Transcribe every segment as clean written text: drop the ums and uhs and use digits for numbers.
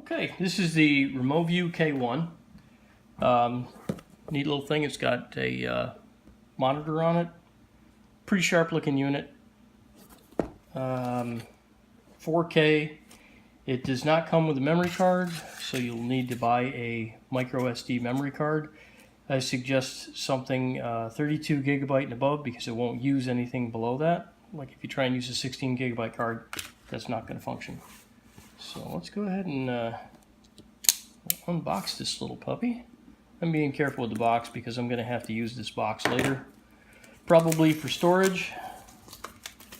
Okay, this is the REMOVU K1. Neat little thing. It's got a monitor on it. Pretty sharp looking unit. 4K. It does not come with a memory card, so you'll need to buy a micro SD memory card. I suggest something 32 gigabyte and above because it won't use anything below that. Like if you try and use a 16 gigabyte card, that's not going to function. So let's go ahead and unbox this little puppy. I'm being careful with the box because I'm going to have to use this box later, probably for storage.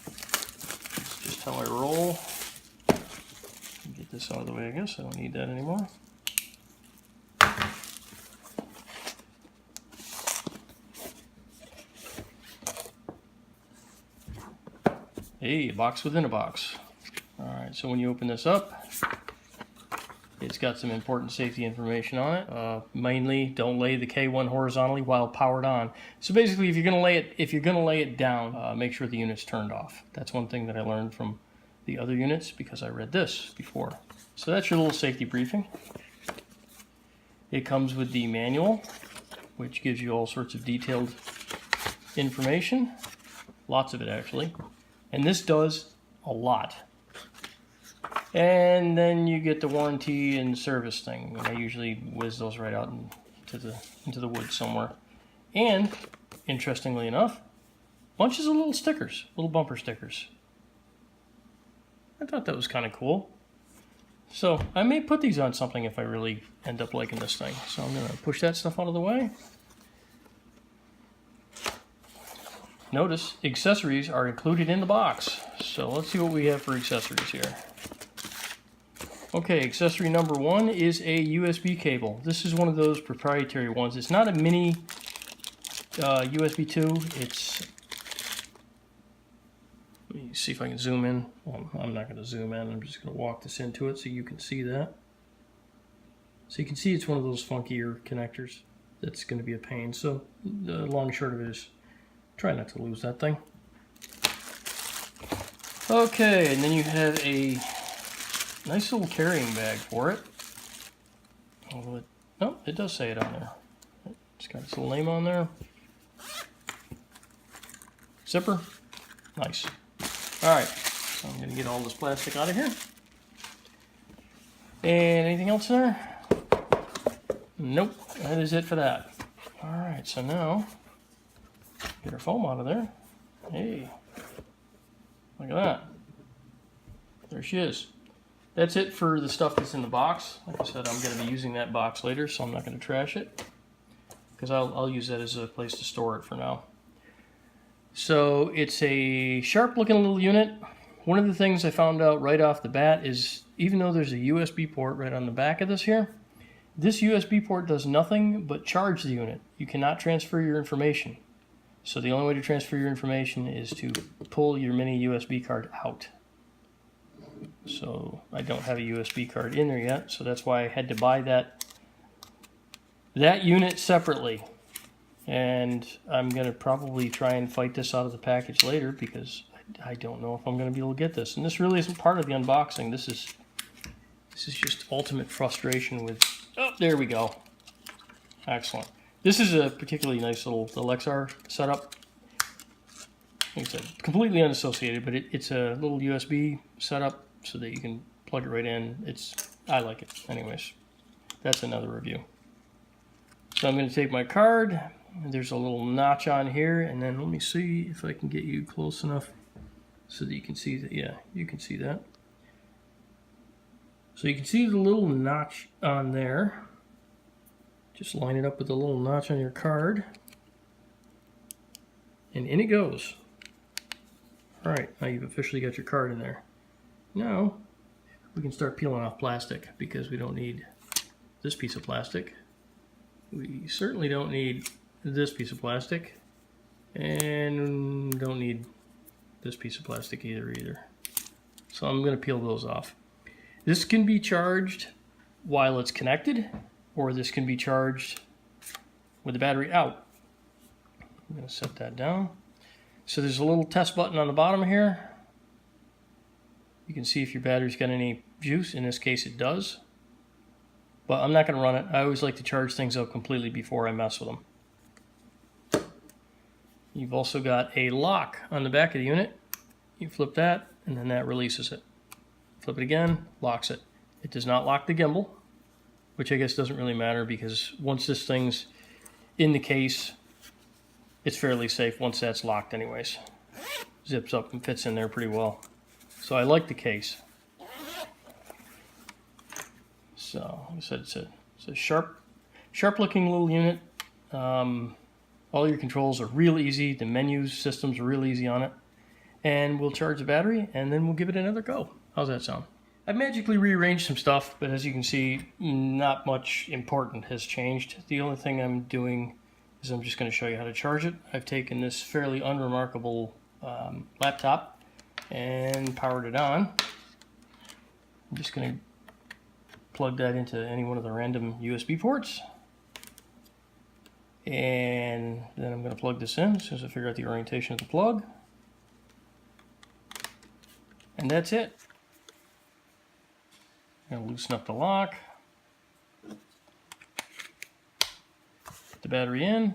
That's just how I roll. Get this out of the way, I guess. I don't need that anymore. Hey, a box within a box. Alright, so when you open this up, it's got some important safety information on it. Mainly, don't lay the K1 horizontally while powered on. So basically, if you're going to lay it down, make sure the unit's turned off. That's one thing that I learned from the other units because I read this before. So that's your little safety briefing. It comes with the manual, which gives you all sorts of detailed information. Lots of it, actually. And this does a lot. And then you get the warranty and service thing. I usually whiz those right out into the woods somewhere. And, interestingly enough, bunches of little stickers, little bumper stickers. I thought that was kind of cool. So I may put these on something if I really end up liking this thing. So I'm going to push that stuff out of the way. Notice accessories are included in the box. So let's see what we have for accessories here. Okay, accessory number 1 is a USB cable. This is one of those proprietary ones. It's not a mini USB 2. It's, let me see if I can zoom in. Well, I'm not going to zoom in. I'm just going to walk this into it so you can see that. So you can see it's one of those funkier connectors that's going to be a pain. So the long and short of it is try not to lose that thing. Okay, and then you have a nice little carrying bag for it. Oh, it does say it on there. It's got its little name on there. Zipper. Nice. Alright, so I'm going to get all this plastic out of here. And anything else in there? Nope, that is it for that. Alright, so now, get our foam out of there. Hey, look at that. There she is. That's it for the stuff that's in the box. Like I said, I'm going to be using that box later, so I'm not going to trash it. Because I'll use that as a place to store it for now. So it's a sharp looking little unit. One of the things I found out right off the bat is even though there's a USB port right on the back of this here, this USB port does nothing but charge the unit. You cannot transfer your information. So the only way to transfer your information is to pull your mini USB card out. So I don't have a USB card in there yet, so that's why I had to buy that unit separately. And I'm going to probably try and fight this out of the package later because I don't know if I'm going to be able to get this. And this really isn't part of the unboxing. This is just ultimate frustration with... Oh, there we go. Excellent. This is a particularly nice little Lexar setup. Like I said, completely unassociated, but it's a little USB setup so that you can plug it right in. I like it. Anyways, that's another review. So I'm going to take my card. There's a little notch on here, and then let me see if I can get you close enough so that you can see that. Yeah, you can see that. So you can see the little notch on there. Just line it up with the little notch on your card. And in it goes. Alright, now you've officially got your card in there. Now, we can start peeling off plastic because we don't need this piece of plastic. We certainly don't need this piece of plastic. And don't need this piece of plastic either. So I'm going to peel those off. This can be charged while it's connected, or this can be charged with the battery out. I'm going to set that down. So there's a little test button on the bottom here. You can see if your battery's got any juice. In this case it does. but I'm not going to run it. I always like to charge things up completely before I mess with them. You've also got a lock on the back of the unit. You flip that, and then that releases it. Flip it again, locks it. It does not lock the gimbal, which I guess doesn't really matter because once this thing's in the case, it's fairly safe once that's locked anyways. Zips up and fits in there pretty well. So I like the case. So, like I said, it's a sharp looking little unit. All your controls are real easy. The menu systems are real easy on it. And we'll charge the battery and then we'll give it another go. How's that sound? I've magically rearranged some stuff, but as you can see, not much important has changed. The only thing I'm doing is I'm just going to show you how to charge it. I've taken this fairly unremarkable laptop and powered it on. I'm just going to plug that into any one of the random USB ports. And then I'm going to plug this in as soon as I figure out the orientation of the plug. And that's it. I'm going to loosen up the lock. Put the battery in.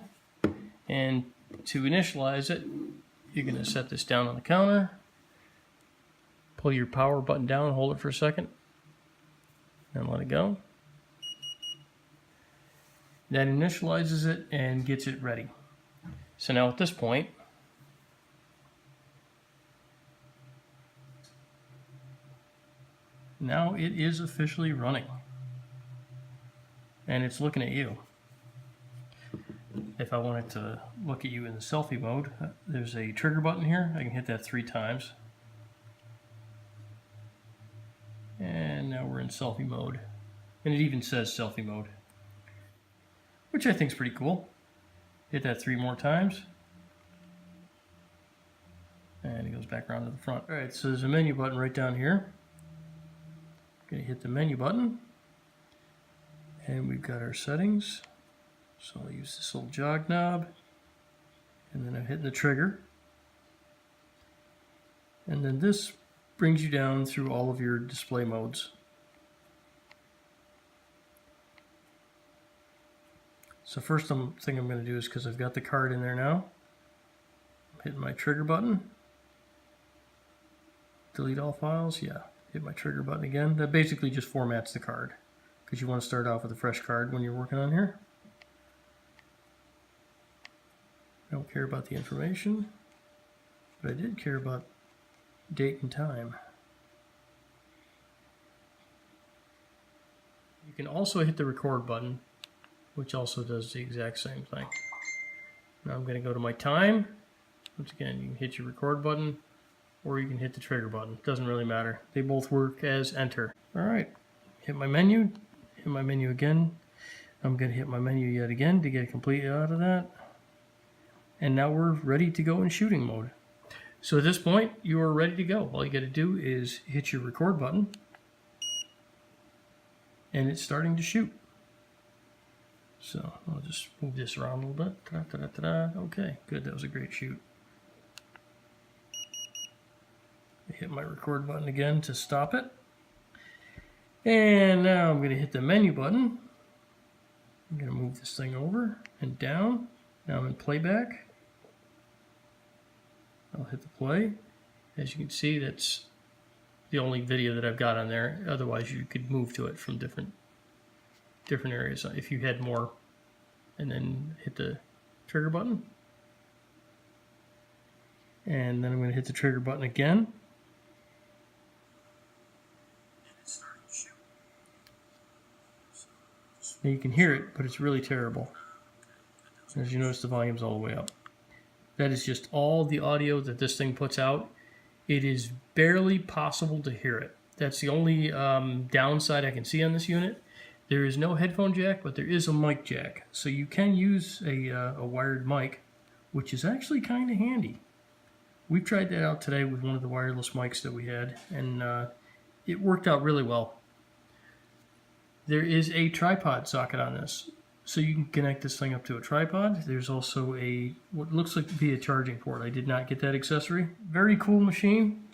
And to initialize it, you're going to set this down on the counter. Pull your power button down, hold it for a second, and let it go. That initializes it and gets it ready. So now at this point, now it is officially running. And it's looking at you. If I wanted to look at you in the selfie mode, there's a trigger button here. I can hit that 3 times. And now we're in selfie mode. And it even says selfie mode, which I think is pretty cool. Hit that 3 more times. And it goes back around to the front. Alright, so there's a menu button right down here. Gonna hit the menu button. And we've got our settings. So I'll use this little jog knob. And then I'm hitting the trigger. And then this brings you down through all of your display modes. So first thing I'm going to do is, because I've got the card in there now, I'm hitting my trigger button. Delete all files, yeah. Hit my trigger button again. That basically just formats the card, because you want to start off with a fresh card when you're working on here. I don't care about the information, but I did care about date and time. You can also hit the record button, which also does the exact same thing. Now I'm going to go to my time. Once again, you can hit your record button or you can hit the trigger button. Doesn't really matter. They both work as enter. Alright, hit my menu again. I'm going to hit my menu yet again to get it completely out of that. And now we're ready to go in shooting mode. So at this point, you are ready to go. All you got to do is hit your record button and it's starting to shoot. So I'll just move this around a little bit. Ta-da-ta-da-ta-da. Okay, good. That was a great shoot. I hit my record button again to stop it. And now I'm going to hit the menu button. I'm going to move this thing over and down. Now I'm in playback. I'll hit the play. As you can see, that's the only video that I've got on there. Otherwise, you could move to it from different areas if you had more. And then hit the trigger button. And then I'm going to hit the trigger button again. Now you can hear it, but it's really terrible. As you notice, the volume's all the way up. That is just all the audio that this thing puts out. It is barely possible to hear it. That's the only downside I can see on this unit. There is no headphone jack, but there is a mic jack. So you can use a wired mic, which is actually kind of handy. We've tried that out today with one of the wireless mics that we had, and it worked out really well. There is a tripod socket on this, so you can connect this thing up to a tripod. There's also what looks like to be a charging port. I did not get that accessory. Very cool machine.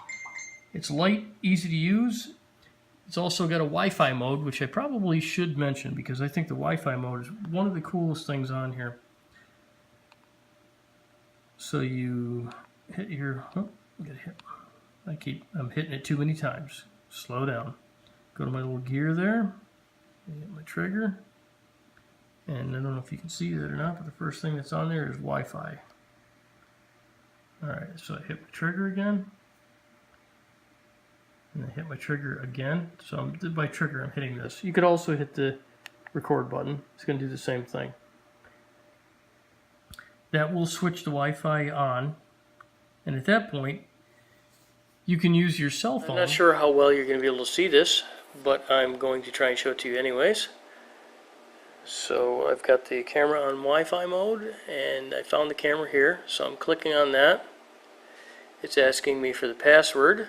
It's light, easy to use. It's also got a Wi-Fi mode, which I probably should mention because I think the Wi-Fi mode is one of the coolest things on here. So you hit your, oh, get hit. I'm hitting it too many times. Slow down. Go to my little gear there, hit my trigger, and I don't know if you can see that or not, but the first thing that's on there is Wi-Fi. Alright, so I hit my trigger again, and I hit my trigger again. So by trigger, I'm hitting this. You could also hit the record button. It's going to do the same thing. That will switch the Wi-Fi on, and at that point, you can use your cell phone. I'm not sure how well you're going to be able to see this, but I'm going to try and show it to you anyways. So I've got the camera on Wi-Fi mode, and I found the camera here, so I'm clicking on that. It's asking me for the password,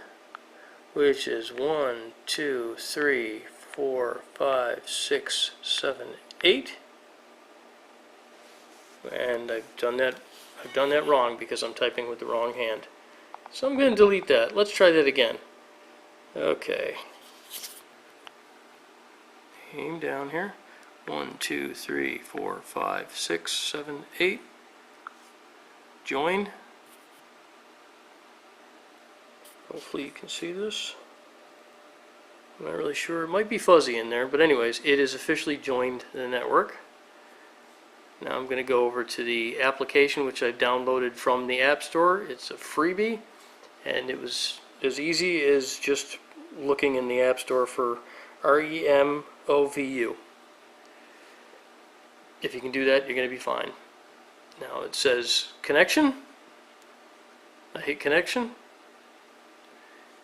which is 1, 2, 3, 4, 5, 6, 7, 8. And I've done that wrong because I'm typing with the wrong hand. So I'm going to delete that. Let's try that again. Okay. Aim down here. 1, 2, 3, 4, 5, 6, 7, 8. Join. Hopefully you can see this. I'm not really sure. It might be fuzzy in there, but anyways, it is officially joined the network. Now I'm going to go over to the application which I downloaded from the App Store. It's a freebie, and it was as easy as just looking in the App Store for REMOVU. If you can do that, you're going to be fine. Now it says connection. I hit connection.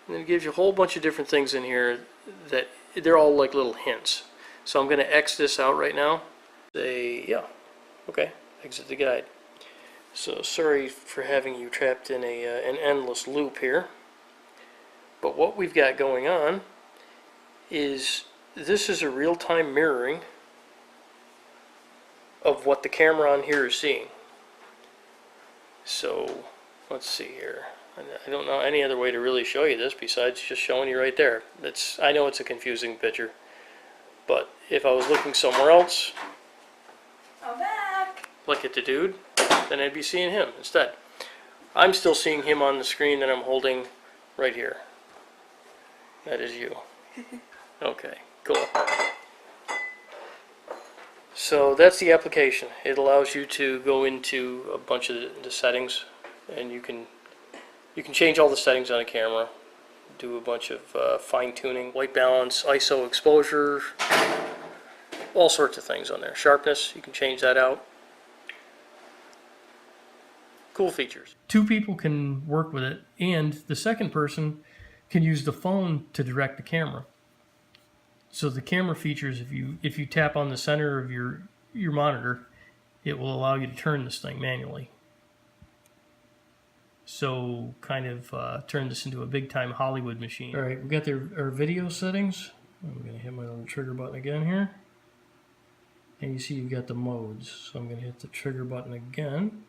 And then it gives you a whole bunch of different things in here that they're all like little hints. So I'm going to X this out right now. Say, yeah, okay, exit the guide. So sorry for having you trapped in an endless loop here. But what we've got going on is this is a real-time mirroring of what the camera on here is seeing. So let's see here. I don't know any other way to really show you this besides just showing you right there. I know it's a confusing picture, but if I was looking somewhere else, I'm back. Look at the dude, then I'd be seeing him instead. I'm still seeing him on the screen that I'm holding right here. That is you. Okay, cool. So that's the application. It allows you to go into a bunch of the settings, and you can change all the settings on a camera, do a bunch of fine-tuning, white balance, ISO exposure, all sorts of things on there. Sharpness, you can change that out. Cool features. Two people can work with it, and the second person can use the phone to direct the camera. So the camera features, if you tap on the center of your monitor, it will allow you to turn this thing manually. So kind of turn this into a big-time Hollywood machine. All right, we got our video settings. I'm going to hit my little trigger button again here. And you see you've got the modes. So I'm going to hit the trigger button again.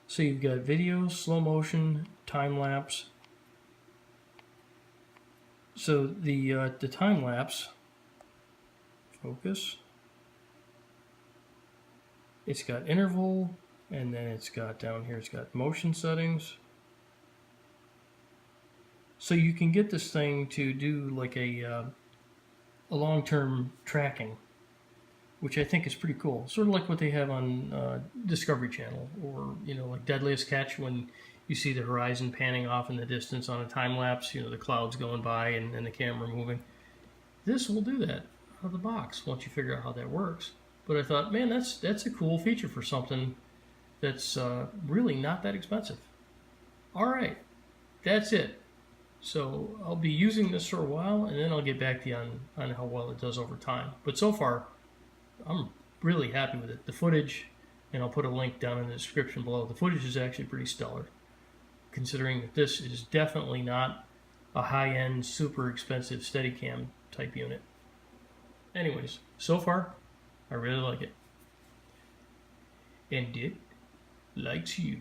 So you've got video, slow motion, time lapse. So the time lapse, focus. It's got interval, and then it's got down here, it's got motion settings. So you can get this thing to do like a long-term tracking, which I think is pretty cool. Sort of like what they have on Discovery Channel, or like Deadliest Catch, when you see the horizon panning off in the distance on a time lapse, the clouds going by and the camera moving. This will do that out of the box once you figure out how that works. But I thought, man, that's a cool feature for something that's really not that expensive. All right, that's it. So I'll be using this for a while, and then I'll get back to you on how well it does over time. But so far, I'm really happy with it. The footage, and I'll put a link down in the description below, the footage is actually pretty stellar, considering that this is definitely not a high-end, super expensive Steadicam type unit. Anyways, so far, I really like it. And Dick likes you.